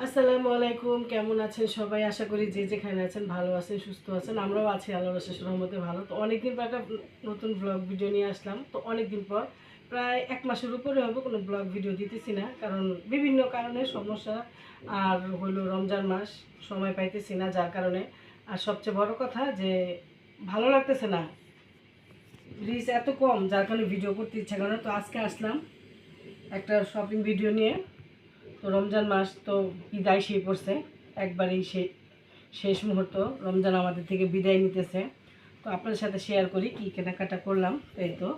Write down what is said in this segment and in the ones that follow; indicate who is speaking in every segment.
Speaker 1: আসসালামু আলাইকুম, কেমন আছেন সবাই? আশা করি যে যেখানে আছেন ভালো আছেন, সুস্থ আছেন। আমরাও আছি আল্লাহর অশেষ রহমতে ভালো। তো অনেকদিন পর একটা নতুন ব্লগ ভিডিও নিয়ে আসলাম। তো অনেকদিন পর প্রায় 1 মাসের উপরে হবে কোনো ব্লগ ভিডিও দিতেছি না, কারণ বিভিন্ন কারণে সমস্যা। আর হলো রমজান মাস, সময় পাইতেছি না যার কারণে। আর সবচেয়ে বড় কথা যে ভালো লাগতেছে না, রিচ এত কম যার কারণে ভিডিও করতে ইচ্ছা করে না। তো আজকে আসলাম একটা শপিং ভিডিও নিয়ে। তো রমজান মাস তো বিদায় সেই পড়ছে, একবারেই শেষ মুহূর্ত। রমজান আমাদের থেকে বিদায় নিতেছে। তো আপনাদের সাথে শেয়ার করি কি কেনাকাটা করলাম। এই তো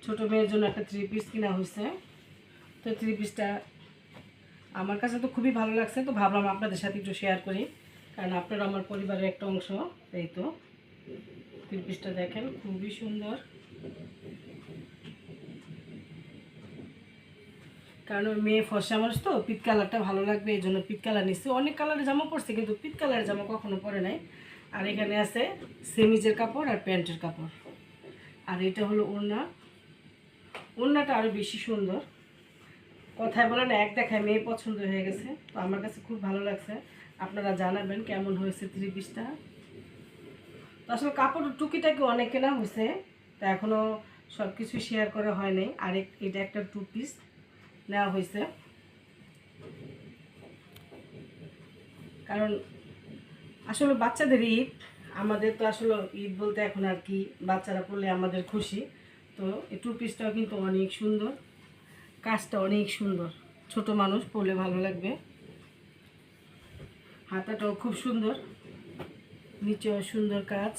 Speaker 1: ছোটো মেয়ের জন্য একটা 3 পিস কিনা হয়েছে। তো 3 পিসটা আমার কাছে তো খুবই ভালো লাগছে, তো ভাবলাম আপনাদের সাথে একটু শেয়ার করি, কারণ আপনারা আমার পরিবারের একটা অংশ। এই তো 3 পিসটা দেখেন, খুবই সুন্দর। কারণ ওই মেয়ে ফর্সা মানুষ তো পিট কালারটা ভালো লাগবে, এই জন্য পিট কালার নিচ্ছে। অনেক কালারের জামা পরছে কিন্তু পিট কালারের জামা কখনো পরে নাই। আর এখানে আছে সেমিজের কাপড় আর প্যান্টের কাপড়। আর এটা হলো ওড়না। ওড়নাটা আরও বেশি সুন্দর, কথায় বলে না, এক দেখায় মেয়ে পছন্দ হয়ে গেছে। তো আমার কাছে খুব ভালো লাগছে। আপনারা জানাবেন কেমন হয়েছে 3 পিসটা। তো আসলে কাপড় টুকিটাকি অনেক কেনা হয়েছে, তা এখনও সব কিছু শেয়ার করা হয় নাই। আর এটা একটা 2 পিস নেওয়া হয়েছে, কারণ আসলে বাচ্চাদের ঈদ, আমাদের তো আসলে ঈদ বলতে এখন আর কি, বাচ্চারা পড়লে আমাদের খুশি। তো এই 2 পিসটাও কিন্তু অনেক সুন্দর, কাজটা অনেক সুন্দর, ছোট মানুষ পরলে ভালো লাগবে। হাতাটাও খুব সুন্দর, নিচেও সুন্দর কাজ।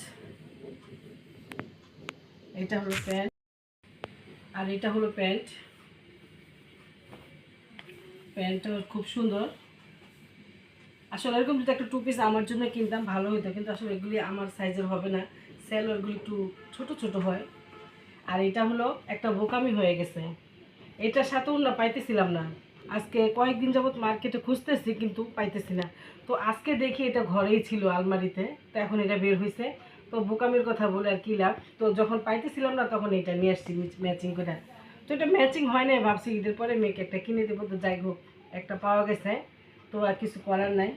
Speaker 1: এটা হলো প্যান্ট, আর এটা হলো প্যান্ট। প্যান্টটাও খুব সুন্দর। আসলে এরকম যদি একটা 2 পিস আমার জন্য কিনতাম ভালো হতো, কিন্তু আসলে এগুলি আমার সাইজের হবে না, সেলোয়ারগুলি একটু ছোট ছোট হয়। আর এটা হলো একটা বোকামি হয়ে গেছে, এটার সাথে অন্য পাইতেছিলাম না। আজকে কয়েকদিন যাবত মার্কেটে খুঁজতেছি কিন্তু পাইতেছি না। তো আজকে দেখি এটা ঘরেই ছিল আলমারিতে, তো এখন এটা বের হয়েছে। তো বোকামির কথা বলে আর কি লাভ। তো যখন পাইতেছিলাম না তখন এটা নিয়ে আসছি ম্যাচিং করে। তো এটা ম্যাচিং হয় না, ভাবছি ঈদের পরে মেয়েকে একটা কিনে দেবো। তো যাই হোক, একটা পাওয়া গেছে, তো আর কিছু করার নাই।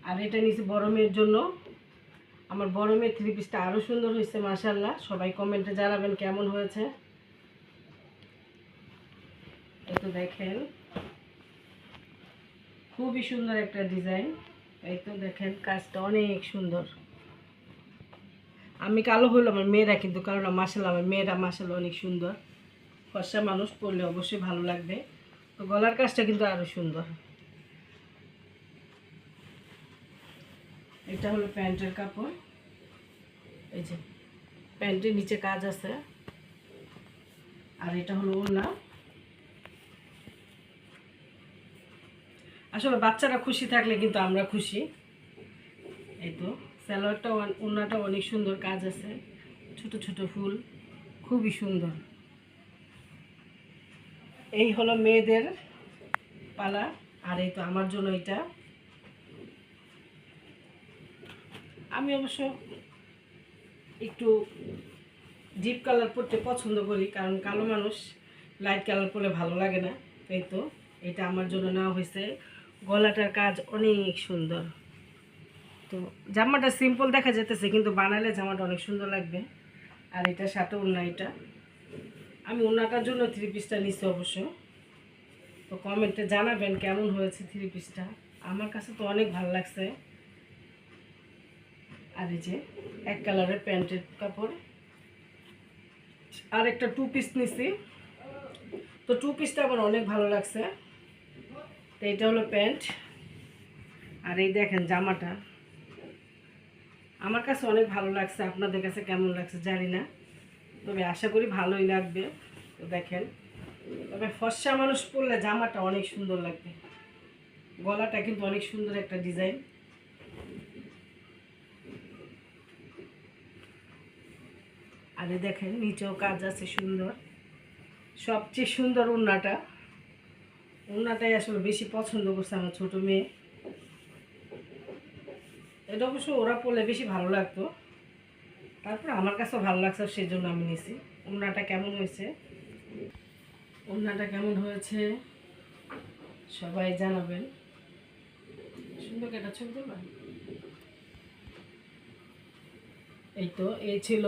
Speaker 1: আর এটা নিয়েছি বড় মেয়ের জন্য। আমার বড় মেয়ের 3 পিসটা আরও সুন্দর হয়েছে মাশাআল্লাহ। সবাই কমেন্টে জানাবেন কেমন হয়েছে। এই তো দেখেন, খুবই সুন্দর একটা ডিজাইন। এই তো দেখেন, কাজটা অনেক সুন্দর। আমি কালো হইলো, আমার মেয়েরা কিন্তু কালো না। মাশাআল্লাহ, আমার মেয়েরা মাশাআল্লাহ অনেক সুন্দর। ফর্সা মানুষ পরলে অবশ্যই ভালো লাগবে। তো গলার কাজটা কিন্তু আরও সুন্দর। এটা হলো প্যান্টের কাপড়। এই যে প্যান্টের নিচে কাজ আছে। আর এটা হলো ওড়না। আসলে বাচ্চারা খুশি থাকলে কিন্তু আমরা খুশি। এই তো সালোয়ারটা, ওড়নাটা অনেক সুন্দর কাজ আছে, ছোট ছোট ফুল, খুবই সুন্দর। এই হলো মেয়েদের পালা। আর এই তো আমার জন্য এটা। আমি অবশ্য একটু ডিপ কালার পরতে পছন্দ করি, কারণ কালো মানুষ লাইট কালার পরলে ভালো লাগে না। এই তো এটা আমার জন্য নেওয়া হয়েছে। গলাটার কাজ অনেক সুন্দর। তো জামাটা সিম্পল দেখা যেতেছে, কিন্তু বানালে জামাটা অনেক সুন্দর লাগবে। আর এটার সাথে ওড়না। এটা আমি ওড়নাটার জন্য 3 পিসটা নিচ্ছি অবশ্য। তো কমেন্টে জানাবেন কেমন হয়েছে 3 পিসটা। আমার কাছে তো অনেক ভালো লাগছে। আর এই যে এক কালারের প্যান্টের কাপড়। আর একটা 2 পিস নিছি। তো 2 পিসটা আমার অনেক ভালো লাগছে। তো এটা হলো প্যান্ট। আর এই দেখেন জামাটা, আমার কাছে অনেক ভালো লাগছে। আপনাদের কাছে কেমন লাগছে জানি না, তবে আশা করি ভালোই লাগবে। তো দেখেন, তবে ফর্সা মানুষ পরলে জামাটা অনেক সুন্দর লাগবে। গলাটা কিন্তু অনেক সুন্দর একটা ডিজাইন। আর দেখেন নিচেও কাজ আছে সুন্দর। সবচেয়ে সুন্দর ওড়নাটা, ওড়নাটাই আসলে বেশি পছন্দ করছে আমার ছোট মেয়ে। এটা অবশ্য ওরা পরলে বেশি ভালো লাগতো, তারপর আমার কাছেও ভালো লাগছে, সেই জন্য আমি নিছি। ওড়নাটা কেমন হয়েছে, ওড়নাটা কেমন হয়েছে সবাই জানাবেন। সুন্দর একটা ছবি তুলবা। এই তো এই ছিল,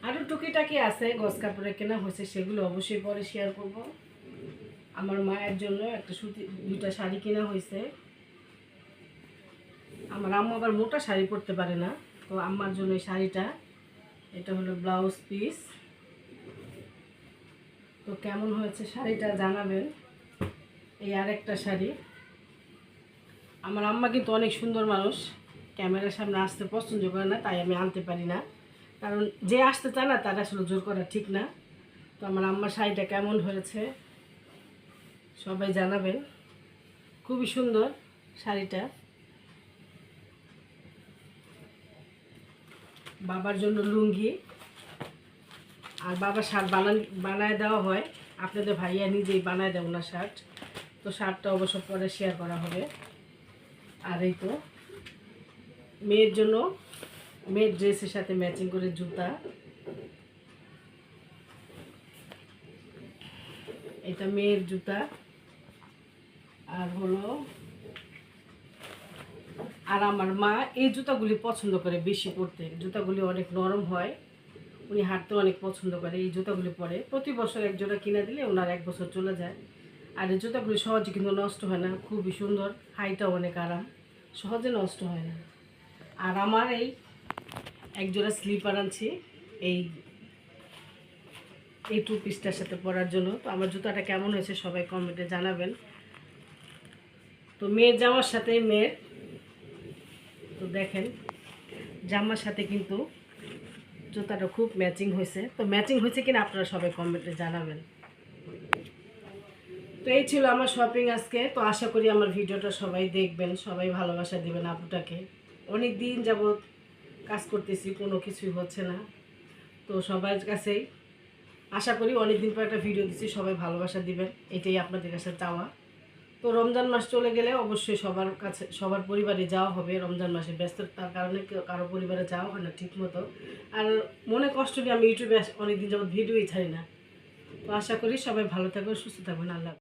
Speaker 1: আরও টুকিটাকি আছে গস কাপড়ে কেনা হয়েছে, সেগুলো অবশ্যই পরে শেয়ার করব। আমার মায়ের জন্য একটা সুতি 2টা শাড়ি কেনা হয়েছে। আমার আম্মা আবার মোটা শাড়ি পরতে পারে না, তো আম্মার জন্য এই শাড়িটা, এটা হলো ব্লাউজ পিস। তো কেমন হয়েছে শাড়িটা জানাবেন। এই আরেকটা শাড়ি, আমার আম্মা কিন্তু অনেক সুন্দর মানুষ, ক্যামেরার সামনে আসতে পছন্দ করে না, তাই আমি আনতে পারি না, কারণ যে আসতে চায় না তার আসলে জোর করা ঠিক না। তো আমার আম্মার শাড়িটা কেমন হয়েছে সবাই জানাবেন। খুবই সুন্দর শাড়িটা। বাবার জন্য লুঙ্গি, আর বাবার শার্ট বানায় দেওয়া হয়, আপনাদের ভাইয়া নিজেই বানায় দেয় ওনার শার্ট। তো শার্টটা অবশ্য পরে শেয়ার করা হবে। আর এই তো মেয়ের জন্য, মেয়ের ড্রেসের সাথে ম্যাচিং করে জুতা, এটা মেয়ের জুতা। আর হলো, আর আমার মা এই জুতাগুলি পছন্দ করে বেশি পরতে, জুতাগুলি অনেক নরম হয়, উনি হাঁটতে অনেক পছন্দ করে, এই জুতাগুলি পরে প্রতি বছর এক জোড়া কিনে দিলে ওনার 1 বছর চলে যায়। আর এই জুতাগুলি সহজে কিন্তু নষ্ট হয় না, খুবই সুন্দর, হাইটাও অনেক আরাম, সহজে নষ্ট হয় না। আর আমার এই এক জোড়া স্লিপার আনছি এই এই 2 পিসটার সাথে পরার জন্য। তো আমার জুতাটা কেমন হয়েছে সবাই কমেন্টে জানাবেন। তো মেয়ের জামার সাথে মেয়ের, তো দেখেন জামার সাথে কিন্তু জুতাটা খুব ম্যাচিং হয়েছে। তো ম্যাচিং হয়েছে কিনা আপনারা সবাই কমেন্টে জানাবেন। তো এই ছিল আমার শপিং আজকে। তো আশা করি আমার ভিডিওটা সবাই দেখবেন, সবাই ভালোবাসা দিবেন আপুটাকে। অনেক দিন যাবৎ কাজ করতেছি, কোনো কিছুই হচ্ছে না। তো সবার কাছেই আশা করি অনেক দিন পর একটা ভিডিও দিচ্ছি, সবাই ভালোবাসা দিবেন, এটাই আপনাদের কাছে চাওয়া। তো রমজান মাস চলে গেলে অবশ্যই সবার কাছে, সবার পরিবারে যাওয়া হবে। রমজান মাসে ব্যস্ততার কারণে কারো পরিবারে যাওয়া হয় না ঠিক মতো। আর মনে কষ্ট নিয়ে আমি ইউটিউবে অনেকদিন যাবৎ ভিডিওই ছাড়ি না। তো আশা করি সবাই ভালো থাকবেন, সুস্থ থাকবেন। আল্লাহ।